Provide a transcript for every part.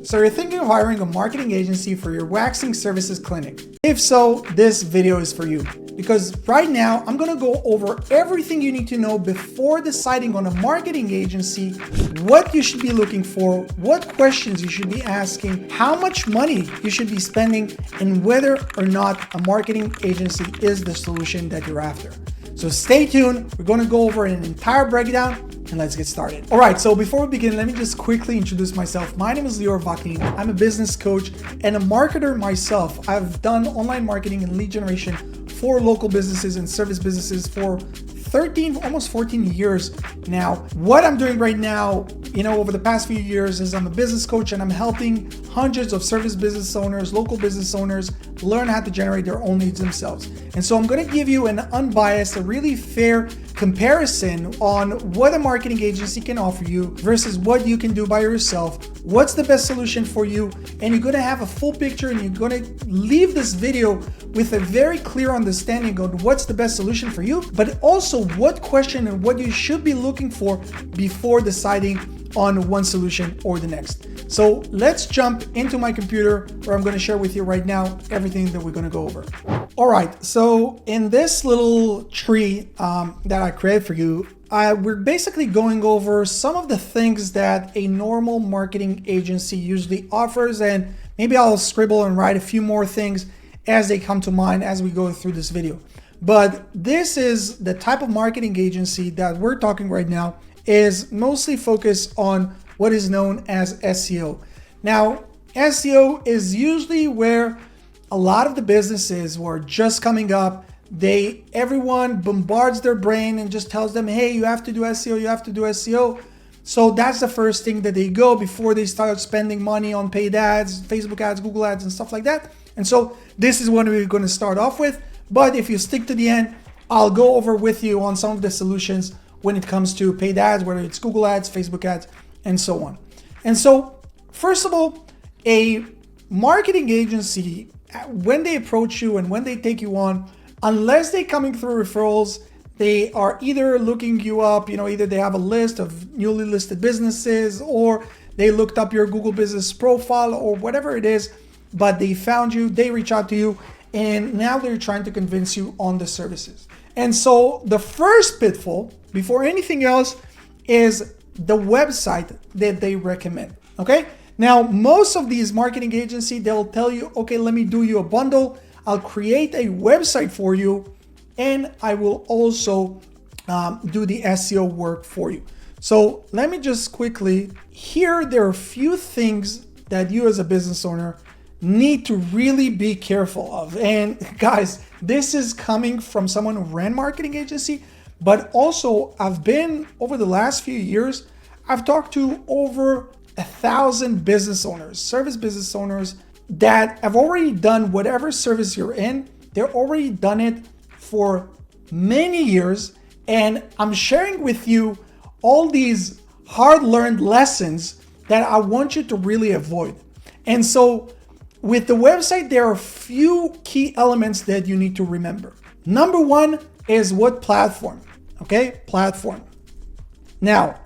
So you're thinking of hiring a marketing agency for your waxing services clinic. If so, this video is for you. Because right now, I'm gonna go over everything you need to know before deciding on a marketing agency, what you should be looking for, what questions you should be asking, how much money you should be spending, and whether or not a marketing agency is the solution that you're after. So stay tuned, we're gonna go over an entire breakdown and let's get started. All right, so before we begin, let me just quickly introduce myself. My name is Lior Vakin. I'm a business coach and a marketer myself. I've done online marketing and lead generation for local businesses and service businesses for 13, almost 14 years now. What I'm doing right now, over the past few years is I'm a business coach and I'm helping hundreds of service business owners, local business owners learn how to generate their own leads themselves. And so I'm going to give you an unbiased, a really fair comparison on what a marketing agency can offer you versus what you can do by yourself. What's the best solution for you? And you're going to have a full picture and you're going to leave this video with a very clear understanding of what's the best solution for you, but also what question and what you should be looking for before deciding on one solution or the next. So let's jump into my computer where I'm going to share with you right now everything that we're going to go over. All right, so in this little tree that I created for you, we're basically going over some of the things that a normal marketing agency usually offers, and maybe I'll scribble and write a few more things as they come to mind as we go through this video. But this is the type of marketing agency that we're talking right now is mostly focused on what is known as SEO. Now, SEO is usually where a lot of the businesses who are just coming up, everyone bombards their brain and just tells them, hey, you have to do SEO, you have to do SEO. So that's the first thing that they go before they start spending money on paid ads, Facebook ads, Google ads, and stuff like that. And so this is what we're going to start off with. But if you stick to the end, I'll go over with you on some of the solutions when it comes to paid ads, whether it's Google ads, Facebook ads, and so on. And so, first of all, a marketing agency, when they approach you and when they take you on, unless they're coming through referrals, they are either looking you up, either they have a list of newly listed businesses or they looked up your Google business profile or whatever it is, but they found you, they reach out to you, and now they're trying to convince you on the services. And so the first pitfall, before anything else, is the website that they recommend, okay? Now, most of these marketing agencies, they'll tell you, okay, let me do you a bundle. I'll create a website for you, and I will also do the SEO work for you. So let me just quickly, here there are a few things that you as a business owner need to really be careful of. And guys, this is coming from someone who ran marketing agency, but also I've been, over the last few years, I've talked to over 1,000 business owners, service business owners that have already done whatever service you're in. They're already done it for many years. And I'm sharing with you all these hard-learned lessons that I want you to really avoid. And so with the website, there are a few key elements that you need to remember. Number one is what platform, okay? Platform. Now,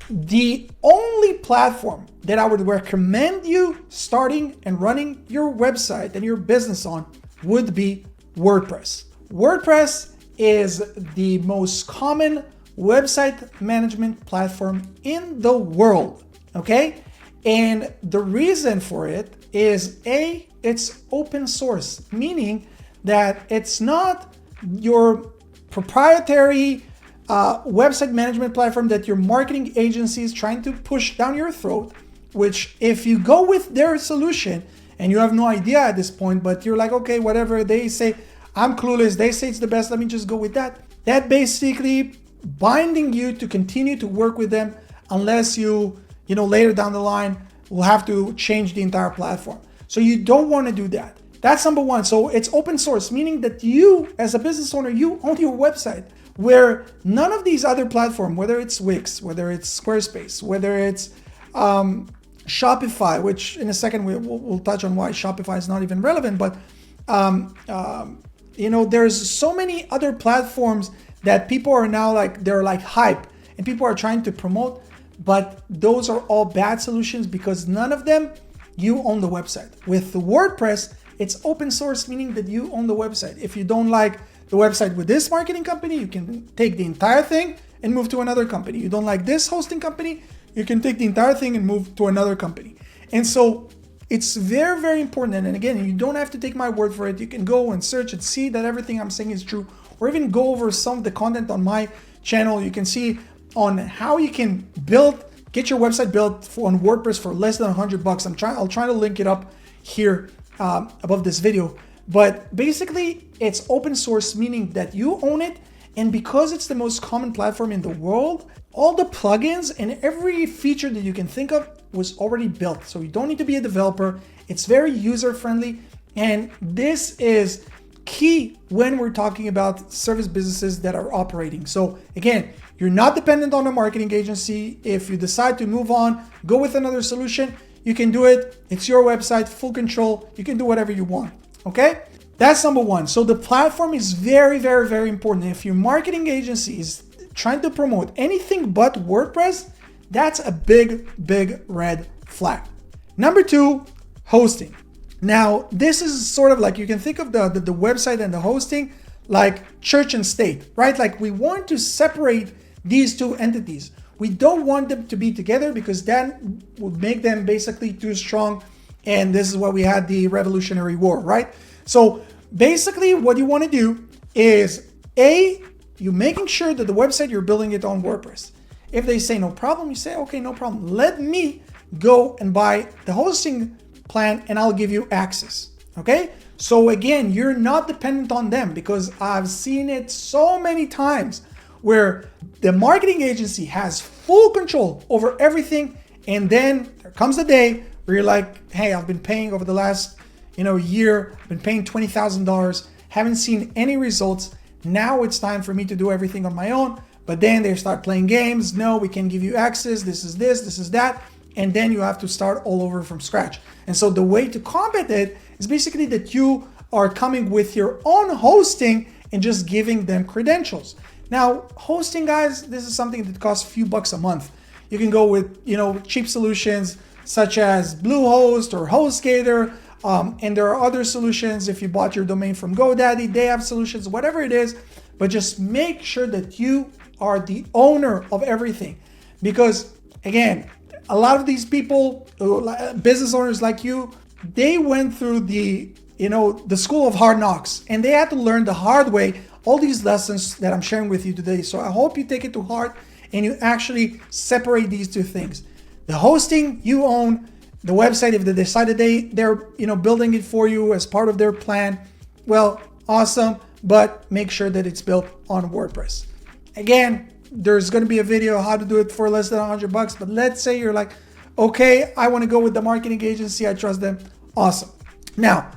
the only platform that I would recommend you starting and running your website and your business on would be WordPress. WordPress is the most common website management platform in the world, okay? And the reason for it is it's open source, meaning that it's not your proprietary website management platform that your marketing agency is trying to push down your throat, which if you go with their solution and you have no idea at this point, but you're like, okay, whatever they say, I'm clueless, they say it's the best, let me just go with that. That basically binding you to continue to work with them unless you later down the line will have to change the entire platform. So you don't want to do that. That's number one. So it's open source, meaning that you as a business owner, you own your website, where none of these other platforms, whether it's Wix, whether it's Squarespace, whether it's Shopify, which in a second we'll touch on why Shopify is not even relevant, but there's so many other platforms that people are now they're hype and people are trying to promote. but those are all bad solutions because none of them, you own the website. With the WordPress, it's open source, meaning that you own the website. If you don't like the website with this marketing company, you can take the entire thing and move to another company. You don't like this hosting company, you can take the entire thing and move to another company. And so it's very, very important. And again, you don't have to take my word for it. You can go and search and see that everything I'm saying is true, or even go over some of the content on my channel. You can see on how you can get your website built on WordPress for less than $100. I'll try to link it up here above this video. But basically, it's open source, meaning that you own it. And because it's the most common platform in the world, all the plugins and every feature that you can think of was already built. So you don't need to be a developer. It's very user-friendly. And this is key when we're talking about service businesses that are operating. So again, you're not dependent on a marketing agency. If you decide to move on, go with another solution, you can do it. It's your website, full control. You can do whatever you want. Okay? That's number one. So the platform is very, very, very important. If your marketing agency is trying to promote anything but WordPress, that's a big, big red flag. Number two, hosting. Now, this is sort of like, you can think of the website and the hosting like church and state, right? Like we want to separate these two entities. We don't want them to be together because that would make them basically too strong. And this is why we had the Revolutionary War, right? So basically what you want to do is you're making sure that the website, you're building it on WordPress. If they say no problem, you say, okay, no problem. Let me go and buy the hosting plan and I'll give you access. Okay. So again, you're not dependent on them, because I've seen it so many times where the marketing agency has full control over everything. And then there comes the day where you're like, hey, I've been paying over the last year, I've been paying $20,000, haven't seen any results. Now it's time for me to do everything on my own. But then they start playing games. No, we can give you access. This is this, this is that. And then you have to start all over from scratch. And so the way to combat it is basically that you are coming with your own hosting and just giving them credentials. Now, hosting, guys, this is something that costs a few bucks a month. You can go with, cheap solutions such as Bluehost or HostGator. And there are other solutions. If you bought your domain from GoDaddy, they have solutions, whatever it is. But just make sure that you are the owner of everything. Because again, a lot of these people, business owners like you, they went through the school of hard knocks, and they had to learn the hard way all these lessons that I'm sharing with you today. So I hope you take it to heart and you actually separate these two things. The hosting you own, the website, if they decided they're building it for you as part of their plan, well, awesome, but make sure that it's built on WordPress. Again, there's going to be a video how to do it for less than $100, but let's say you're like, okay, I want to go with the marketing agency, I trust them. Awesome. Now,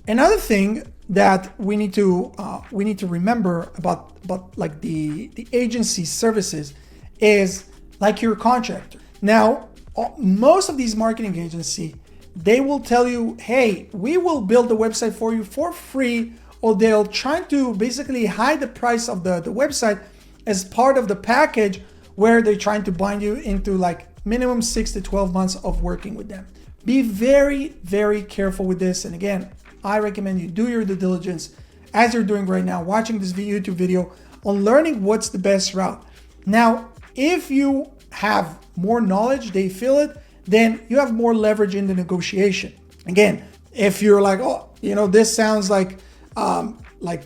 another thing that we need to remember about like the agency services is like your contractor. Now, most of these marketing agencies, they will tell you, hey, we will build the website for you for free, or they'll try to basically hide the price of the website as part of the package where they're trying to bind you into like minimum 6 to 12 months of working with them. Be very, very careful with this. And again, I recommend you do your due diligence as you're doing right now, watching this YouTube video on learning what's the best route. Now, if you have more knowledge, they feel it, then you have more leverage in the negotiation. Again, if you're like, oh, this sounds like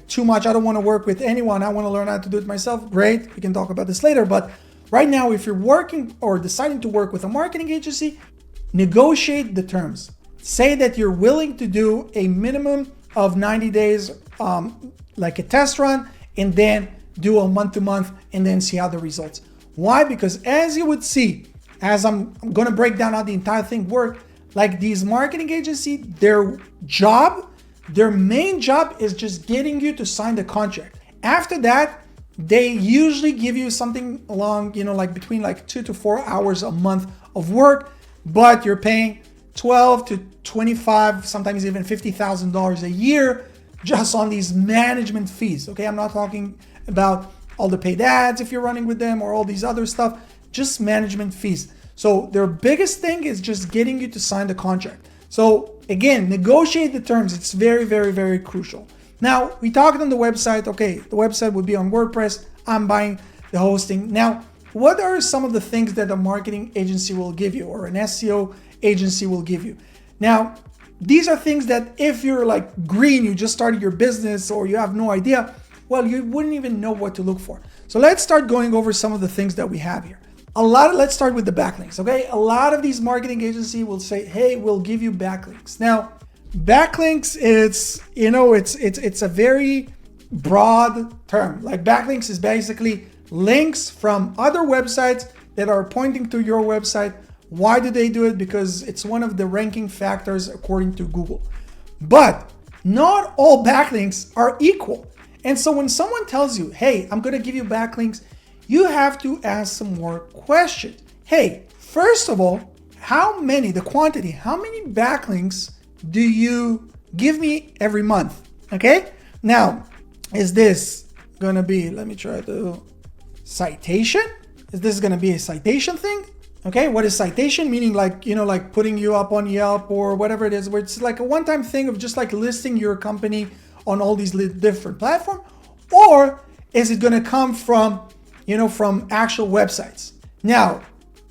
too much, I don't want to work with anyone, I want to learn how to do it myself, great, we can talk about this later. But right now, if you're working or deciding to work with a marketing agency, negotiate the terms. Say that you're willing to do a minimum of 90 days, like a test run, and then do a month-to-month and then see how the results. Why? Because as you would see, as I'm going to break down how the entire thing works, like these marketing agencies, their main job is just getting you to sign the contract. After that, they usually give you something along, like between like 2 to 4 hours a month of work, but you're paying 12 to 25, sometimes even $50,000 a year just on these management fees. Okay, I'm not talking about all the paid ads if you're running with them or all these other stuff. just management fees. So their biggest thing is just getting you to sign the contract. So again, negotiate the terms. It's very, very, very crucial. Now, we talked on the website. Okay, the website would be on WordPress. I'm buying the hosting. Now, what are some of the things that a marketing agency will give you or an SEO agency will give you? Now, these are things that if you're like green, you just started your business or you have no idea, well, you wouldn't even know what to look for. So let's start going over some of the things that we have here. Let's start with the backlinks, okay? A lot of these marketing agencies will say, hey, we'll give you backlinks. Now, backlinks, it's a very broad term. Like backlinks is basically links from other websites that are pointing to your website. Why do they do it? Because it's one of the ranking factors according to Google. But not all backlinks are equal. And so when someone tells you, hey, I'm going to give you backlinks, you have to ask some more questions. Hey, first of all, how many backlinks do you give me every month? Okay. Now, is this going to be, let me try to citation? Is this going to be a citation thing? Okay. What is citation? Meaning like, like putting you up on Yelp or whatever it is, where it's like a one-time thing of just like listing your company on all these different platforms? Or is it going to come from, from actual websites? Now,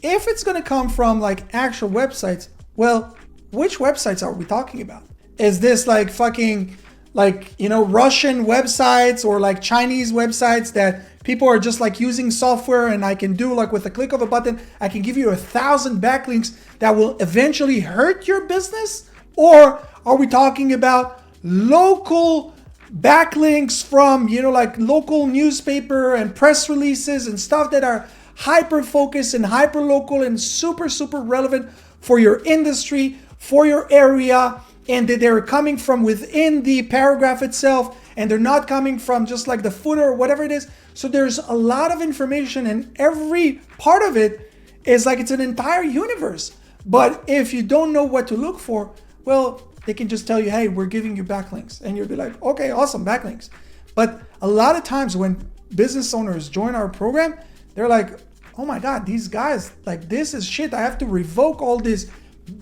if it's going to come from like actual websites, well, which websites are we talking about? Is this like fucking Russian websites or like Chinese websites that people are just like using software and I can do like with a click of a button, I can give you 1,000 backlinks that will eventually hurt your business? Or are we talking about local backlinks from, like local newspaper and press releases and stuff that are hyper focused and hyper local and super, super relevant for your industry, for your area, and that they're coming from within the paragraph itself and they're not coming from just like the footer or whatever it is. So there's a lot of information and every part of it is like it's an entire universe. But if you don't know what to look for, well, they can just tell you, hey, we're giving you backlinks. And you'll be like, okay, awesome, backlinks. But a lot of times when business owners join our program, they're like, oh my God, these guys, like this is shit. I have to revoke all these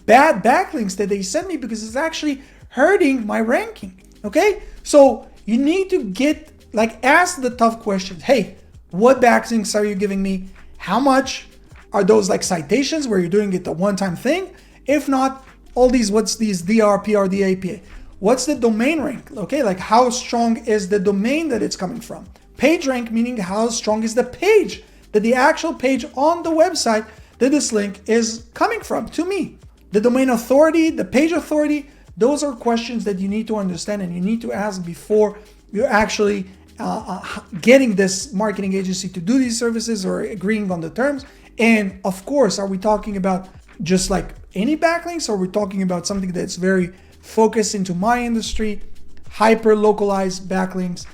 bad backlinks that they sent me because it's actually hurting my ranking. Okay? So you need to ask the tough questions. Hey, what backlinks are you giving me? How much are those like citations where you're doing it a one-time thing? If not, what's these DR, PR, DAPA? What's the domain rank? Okay, like how strong is the domain that it's coming from? Page rank, meaning how strong is the page, that the actual page on the website that this link is coming from to me. The domain authority, the page authority, those are questions that you need to understand and you need to ask before you're actually getting this marketing agency to do these services or agreeing on the terms. And of course, are we talking about just like any backlinks, or we're talking about something that's very focused into my industry, hyper localized backlinks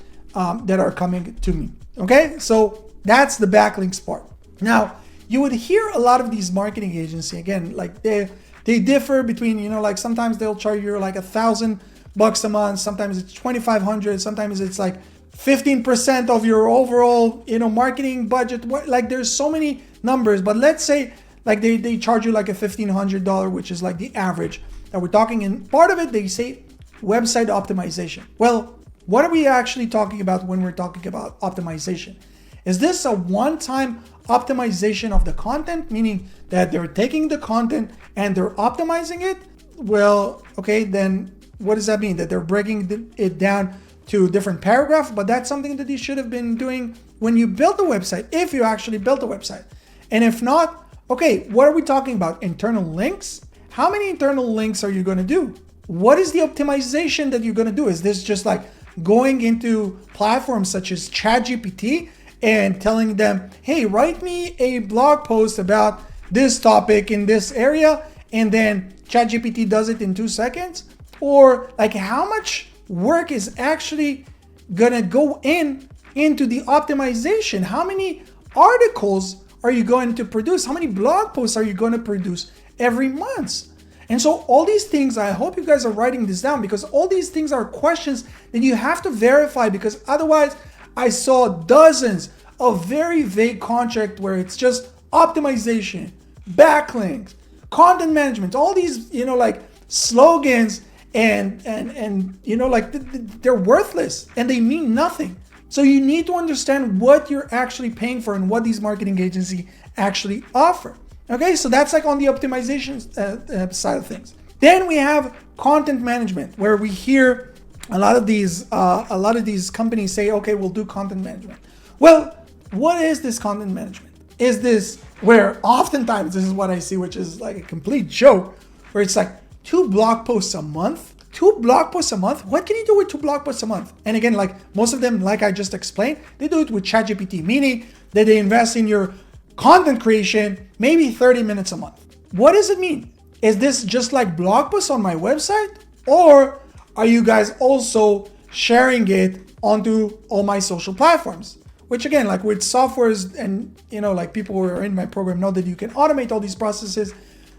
that are coming to me? Okay, so that's the backlinks part. Now, you would hear a lot of these marketing agencies, again, like they differ between, like sometimes they'll charge you like $1,000 a month, sometimes it's 2,500, sometimes it's like 15% of your overall, marketing budget. Like there's so many numbers, but let's say like they charge you like a $1,500, which is like the average that we're talking. And part of it, they say website optimization. Well, what are we actually talking about when we're talking about optimization? Is this a one-time optimization of the content, meaning that they're taking the content and they're optimizing it? Well, okay, then what does that mean? That they're breaking it down to different paragraphs, but that's something that you should have been doing when you built the website, if you actually built the website. And if not, okay, what are we talking about? Internal links? How many internal links are you going to do? What is the optimization that you're going to do? Is this just like going into platforms such as ChatGPT and telling them, hey, write me a blog post about this topic in this area, and then ChatGPT does it in 2 seconds? Or like how much work is actually gonna go into the optimization? How many articles are you going to produce? How many blog posts are you going to produce every month? And so all these things, I hope you guys are writing this down, because all these things are questions that you have to verify, because otherwise I saw dozens of very vague contracts where it's just optimization, backlinks, content management, all these, like slogans and like they're worthless and they mean nothing. So you need to understand what you're actually paying for and what these marketing agencies actually offer. Okay, so that's like on the optimization side of things. Then we have content management, where we hear a lot of these companies say, okay, we'll do content management. Well, what is this content management? Is this where oftentimes this is what I see, which is like a complete joke, where it's like 2 blog posts a month? 2 blog posts a month? What can you do with 2 blog posts a month? And again, like most of them, like I just explained, they do it with ChatGPT, meaning that they invest in your content creation, maybe 30 minutes a month. What does it mean? Is this just like blog posts on my website? Or are you guys also sharing it onto all my social platforms? Which again, like with softwares and, like people who are in my program know that you can automate all these processes.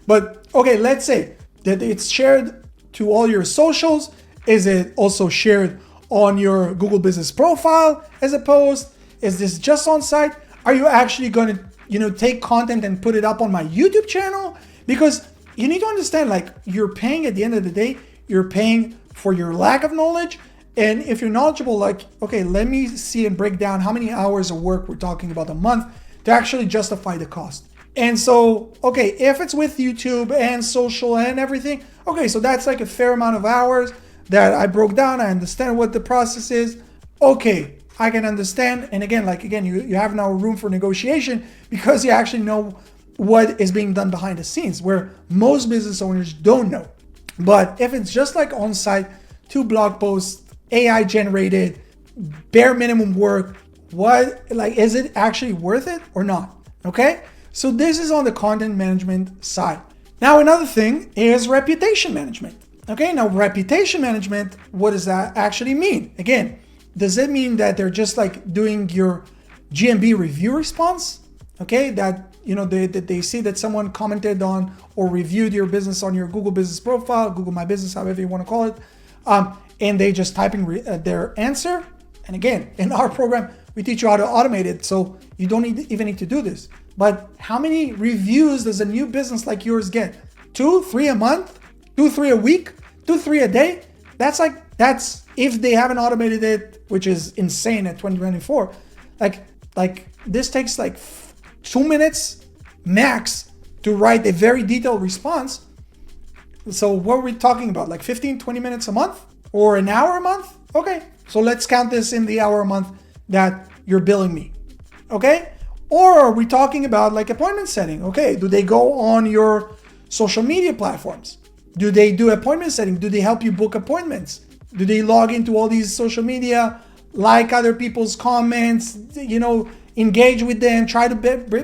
But okay, let's say that it's shared to all your socials. Is it also shared on your Google Business Profile as a post? Is this just on site? Are you actually going to, take content and put it up on my YouTube channel? Because you need to understand, like, you're paying at the end of the day, you're paying for your lack of knowledge. And if you're knowledgeable, like, okay, let me see and break down how many hours of work we're talking about a month to actually justify the cost. And so, okay, if it's with YouTube and social and everything, okay, so that's like a fair amount of hours that I broke down. I understand what the process is. Okay, I can understand. And again, you have now room for negotiation because you actually know what is being done behind the scenes, where most business owners don't know. But if it's just like on-site, 2 blog posts, AI generated, bare minimum work, is it actually worth it or not? Okay, so this is on the content management side. Now, another thing is reputation management. Okay, now reputation management, what does that actually mean? Again, does it mean that they're just like doing your GMB review response? Okay, that they see that someone commented on or reviewed your business on your Google Business Profile, Google My Business, however you want to call it, and they just typing their answer. And again, in our program, we teach you how to automate it, so you don't even need to do this. But how many reviews does a new business like yours get? 2, 3 a month? 2, 3 a week? 2, 3 a day? That's if they haven't automated it, which is insane at 2024. Like this takes like 2 minutes max to write a very detailed response. So what are we talking about? Like 15, 20 minutes a month or an hour a month? Okay, so let's count this in the hour a month that you're billing me. Okay? Or are we talking about like appointment setting? Okay, do they go on your social media platforms? Do they do appointment setting? Do they help you book appointments? Do they log into all these social media, like other people's comments, engage with them, try to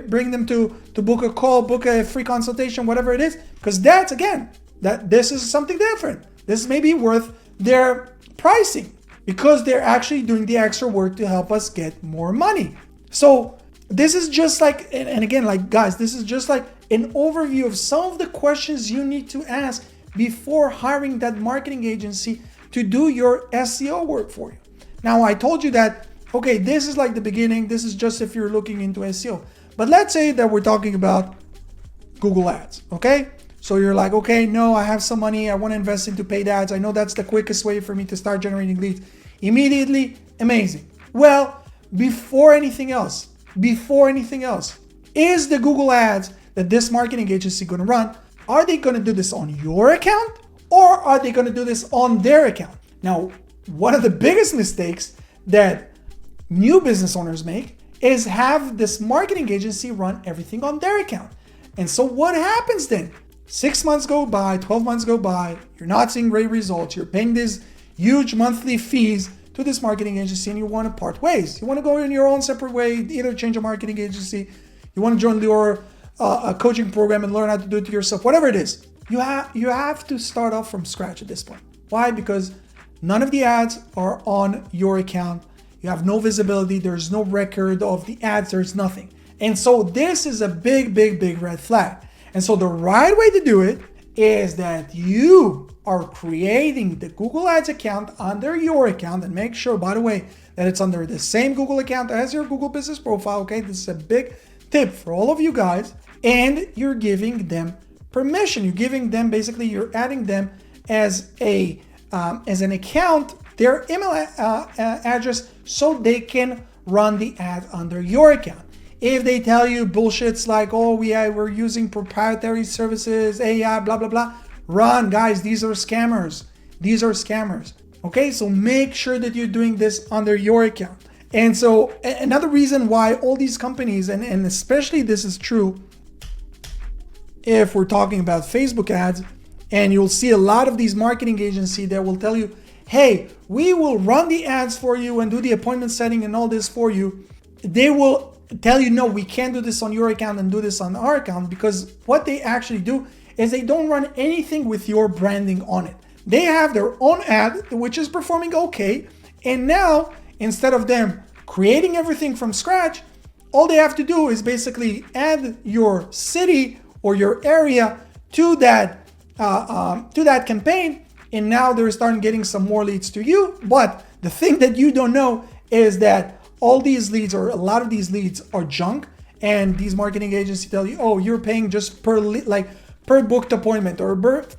bring them to book a call, book a free consultation, whatever it is? Because this is something different. This may be worth their pricing because they're actually doing the extra work to help us get more money. So this is just like, and again, like guys, this is just like an overview of some of the questions you need to ask before hiring that marketing agency to do your SEO work for you. Now, I told you that, okay, this is like the beginning. This is just if you're looking into SEO. But let's say that we're talking about Google Ads, okay? So you're like, okay, no, I have some money. I want to invest into paid ads. I know that's the quickest way for me to start generating leads immediately. Amazing. Well, before anything else, is the Google Ads that this marketing agency going to run, are they going to do this on your account or are they going to do this on their account? Now, one of the biggest mistakes that new business owners make is have this marketing agency run everything on their account. And so what happens then? 6 months go by, 12 months go by, you're not seeing great results, you're paying these huge monthly fees to this marketing agency and you want to part ways. You want to go in your own separate way, either change a marketing agency, you want to join your coaching program and learn how to do it yourself, whatever it is. You have to start off from scratch at this point. Why? Because none of the ads are on your account. You have no visibility. There's no record of the ads. There's nothing. And so this is a big red flag. And so the right way to do it is that you are creating the Google Ads account under your account, and make sure, by the way, that it's under the same Google account as your Google Business Profile. Okay, this is a big tip for all of you guys, and you're giving them permission. You're giving them, basically, you're adding them as an account, their email address, so they can run the ad under your account. If they tell you bullshits like, oh, we're using proprietary services, AI, blah, blah, blah, run, guys. These are scammers. These are scammers. Okay, so make sure that you're doing this under your account. And so another reason why all these companies, and especially this is true if we're talking about Facebook ads, and you'll see a lot of these marketing agencies that will tell you, hey, we will run the ads for you and do the appointment setting and all this for you. They will tell you, no, we can't do this on your account and do this on our account, because what they actually do is they don't run anything with your branding on it. They have their own ad, which is performing okay. And now, instead of them creating everything from scratch, all they have to do is basically add your city or your area to that campaign, and now they're starting getting some more leads to you. But the thing that you don't know is that all these leads, or a lot of these leads, are junk, and these marketing agencies tell you, oh, you're paying just per booked appointment or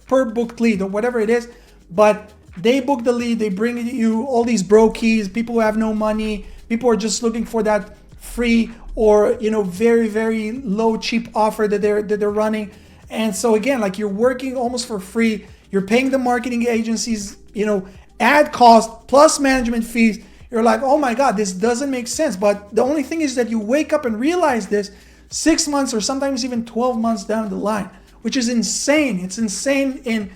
per booked lead or whatever it is. But they book the lead, they bring you all these brokies, people who have no money, people are just looking for that free or very, very low, cheap offer that they're running. And so again, like, you're working almost for free. You're paying the marketing agencies, ad cost plus management fees. You're like, oh my God, this doesn't make sense. But the only thing is that you wake up and realize this 6 months or sometimes even 12 months down the line, which is insane. It's insane. And,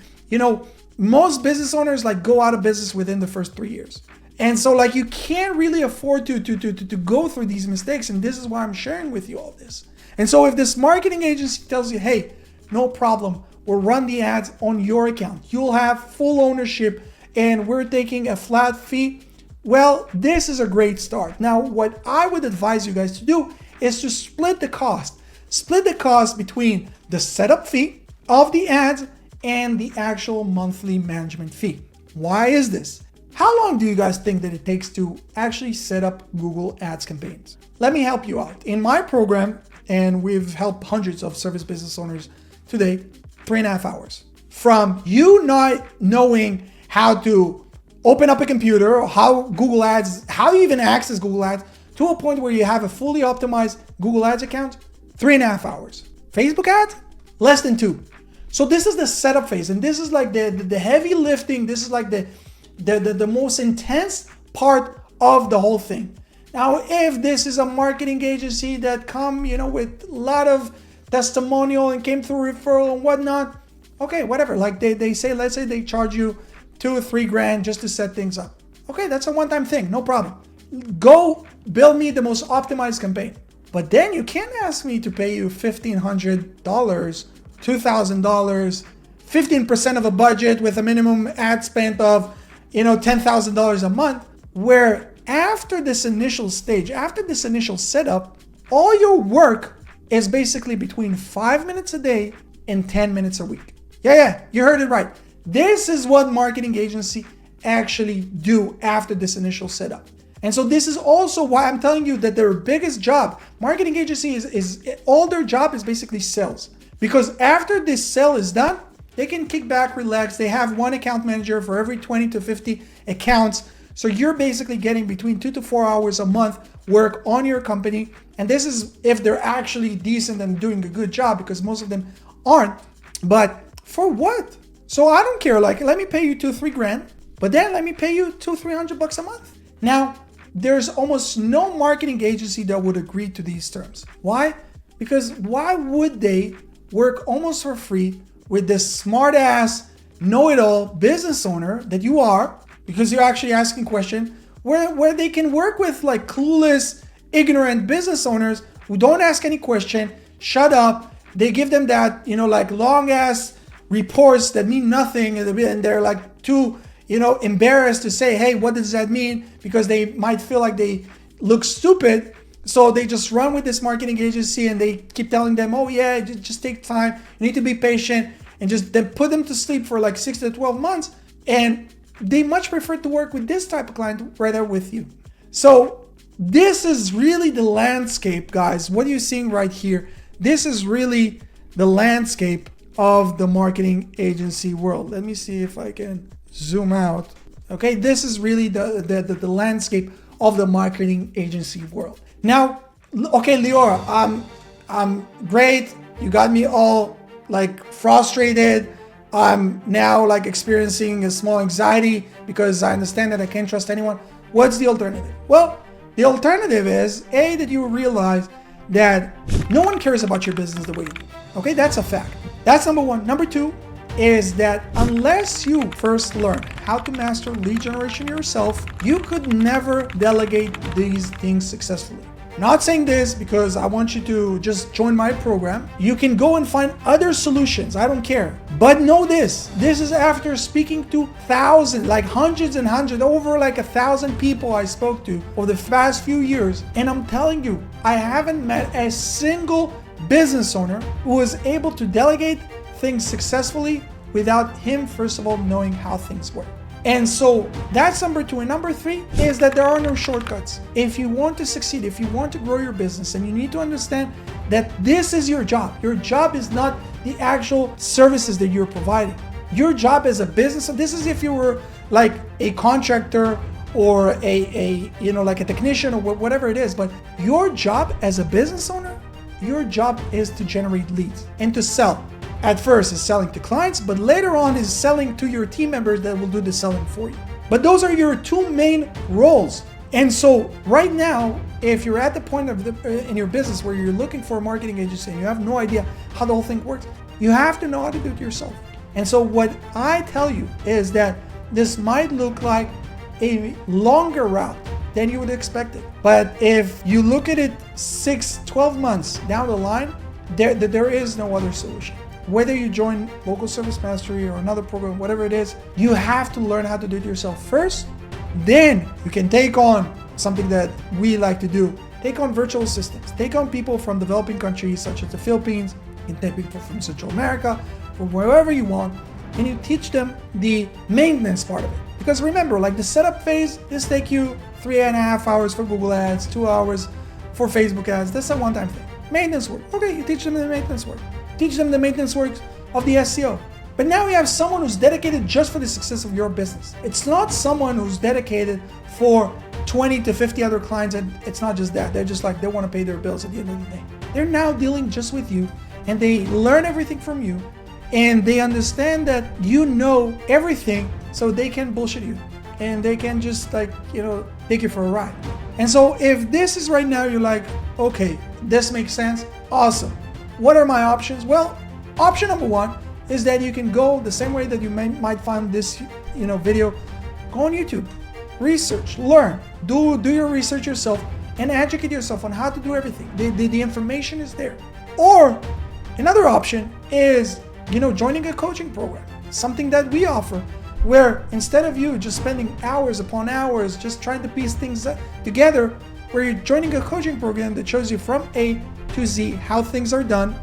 most business owners go out of business within the first 3 years. And so you can't really afford to go through these mistakes. And this is why I'm sharing with you all this. And so if this marketing agency tells you, hey, no problem, we'll run the ads on your account, you'll have full ownership, and we're taking a flat fee, well, this is a great start. Now, what I would advise you guys to do is to split the cost. Split the cost between the setup fee of the ads and the actual monthly management fee. Why is this? How long do you guys think that it takes to actually set up Google Ads campaigns? Let me help you out. In my program, and we've helped hundreds of service business owners today, 3.5 hours. From you not knowing how to open up a computer, or how Google Ads, how you even access Google Ads, to a point where you have a fully optimized Google Ads account, 3.5 hours. Facebook ads, less than 2. So this is the setup phase, and this is like the heavy lifting. This is like the most intense part of the whole thing. Now, if this is a marketing agency that come, with a lot of testimonial and came through referral and whatnot, okay, whatever. Like they say, let's say they charge you $2 or $3 grand just to set things up. Okay, that's a one-time thing, no problem. Go build me the most optimized campaign. But then you can't ask me to pay you $1,500, $2,000, 15% of a budget with a minimum ad spend of, $10,000 a month, where after this initial stage, after this initial setup, all your work is basically between 5 minutes a day and 10 minutes a week. Yeah, you heard it right. This is what marketing agency actually do after this initial setup. And so this is also why I'm telling you that their biggest job, marketing agency is all their job is basically sales. Because after this sale is done, they can kick back, relax. They have one account manager for every 20 to 50 accounts. So you're basically getting between 2 to 4 hours a month work on your company. And this is if they're actually decent and doing a good job, because most of them aren't. But for what? So I don't care. Let me pay you $2, $3 grand, but then let me pay you $200-$300 a month. Now, there's almost no marketing agency that would agree to these terms. Why? Because why would they work almost for free with this smart ass, know-it-all business owner that you are, because you're actually asking questions, where they can work with clueless, ignorant business owners who don't ask any question, shut up. They give them that, long ass reports that mean nothing, and they're too, embarrassed to say, hey, what does that mean? Because they might feel like they look stupid. So they just run with this marketing agency and they keep telling them, oh yeah, just take time. You need to be patient, and just then put them to sleep for 6 to 12 months. And they much prefer to work with this type of client rather with you. So this is really the landscape, guys. What you're seeing right here, this is really the landscape of the marketing agency world. Let me see if I can zoom out. Okay, this is really the landscape of the marketing agency world. Now, okay, Liora, I'm great. You got me all like frustrated. I'm now like experiencing a small anxiety because I understand that I can't trust anyone. What's the alternative? Well, the alternative is that you realize that no one cares about your business the way you do. Okay, that's a fact. That's number one. Number two is that unless you first learn how to master lead generation yourself, you could never delegate these things successfully. I'm not saying this because I want you to just join my program. You can go and find other solutions. I don't care. But know this. This is after speaking to thousands, like hundreds and hundreds, over like 1,000 people I spoke to over the past few years. And I'm telling you, I haven't met a single business owner who was able to delegate things successfully without him, first of all, knowing how things work. And so that's number two. And number three is that there are no shortcuts. If you want to succeed, if you want to grow your business, and you need to understand that this is your job. Your job is not the actual services that you're providing. Your job as a business, so this is if you were like a contractor or like a technician or whatever it is, but your job as a business owner, your job is to generate leads and to sell. At first is selling to clients, but later on is selling to your team members that will do the selling for you. But those are your two main roles. And so right now, if you're at the point in your business where you're looking for a marketing agency and you have no idea how the whole thing works, you have to know how to do it yourself. And so what I tell you is that this might look like a longer route than you would expect it. But if you look at it 6-12 months down the line, there is no other solution. Whether you join Local Service Mastery or another program, whatever it is, you have to learn how to do it yourself first. Then you can take on something that we like to do. Take on virtual assistants. Take on people from developing countries such as the Philippines. You can take people from Central America, from wherever you want, and you teach them the maintenance part of it. Because remember, like the setup phase, this takes you 3.5 hours for Google Ads, 2 hours for Facebook ads. That's a one-time thing. Maintenance work. Okay, you teach them the maintenance work. Teach them the maintenance work of the SEO. But now you have someone who's dedicated just for the success of your business. It's not someone who's dedicated for 20 to 50 other clients, and it's not just that. They're just like, they want to pay their bills at the end of the day. They're now dealing just with you, and they learn everything from you, and they understand that you know everything, so they can bullshit you. And they can just take you for a ride. And so if this is right now, you're like, okay, this makes sense, awesome. What are my options? Well, option number one is that you can go the same way that you might find this video. Go on YouTube, research, learn, do your research yourself, and educate yourself on how to do everything. The information is there. Or another option is joining a coaching program, something that we offer, where instead of you just spending hours upon hours just trying to piece things together, where you're joining a coaching program that shows you from A to Z how things are done,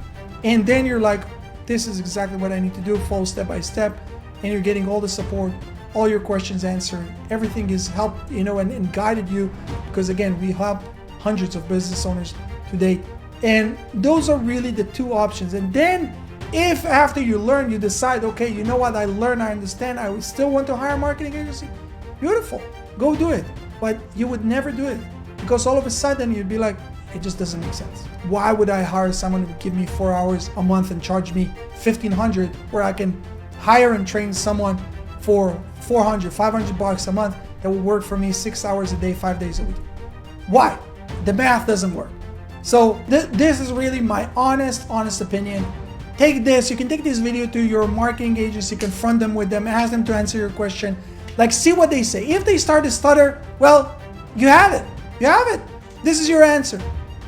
and then you're like, this is exactly what I need to do, follow step by step, and you're getting all the support, all your questions answered, everything is helped, and guided you, because again, we help hundreds of business owners today. And those are really the two options. And then if after you learn, you decide, okay, you know what, I learned, I understand, I would still want to hire a marketing agency, beautiful, go do it. But you would never do it, because all of a sudden you'd be like, it just doesn't make sense. Why would I hire someone who would give me 4 hours a month and charge me $1,500, where I can hire and train someone for $400, $500 a month that will work for me 6 hours a day, 5 days a week? Why? The math doesn't work. So this is really my honest opinion. Take this, you can take this video to your marketing agency, confront them with them, ask them to answer your question. Like, see what they say. If they start to stutter, well, you have it. You have it. This is your answer.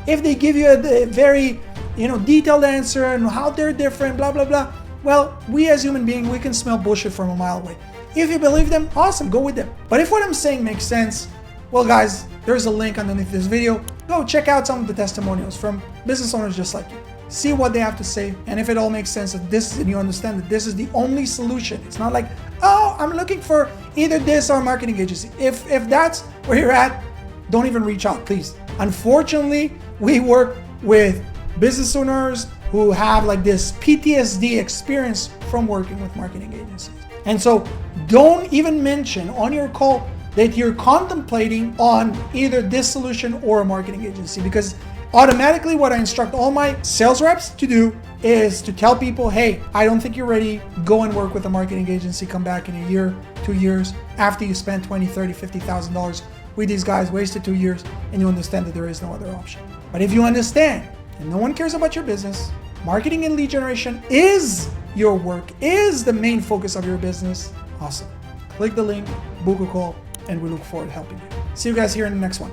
If they give you a very, detailed answer and how they're different, blah, blah, blah, well, we as human beings, we can smell bullshit from a mile away. If you believe them, awesome, go with them. But if what I'm saying makes sense, well, guys, there's a link underneath this video. Go check out some of the testimonials from business owners just like you. See what they have to say, and if it all makes sense, and you understand that this is the only solution. It's not like, oh, I'm looking for either this or marketing agency. If that's where you're at, don't even reach out, please. Unfortunately, we work with business owners who have like this PTSD experience from working with marketing agencies. And so don't even mention on your call that you're contemplating on either this solution or a marketing agency, because automatically what I instruct all my sales reps to do is to tell people, hey, I don't think you're ready. Go and work with a marketing agency. Come back in a year, 2 years, after you spend $20,000, $30,000, $50,000 with these guys, wasted 2 years, and you understand that there is no other option. But if you understand and no one cares about your business, marketing and lead generation is your work, is the main focus of your business, awesome. Click the link, book a call, and we look forward to helping you. See you guys here in the next one.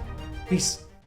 Peace.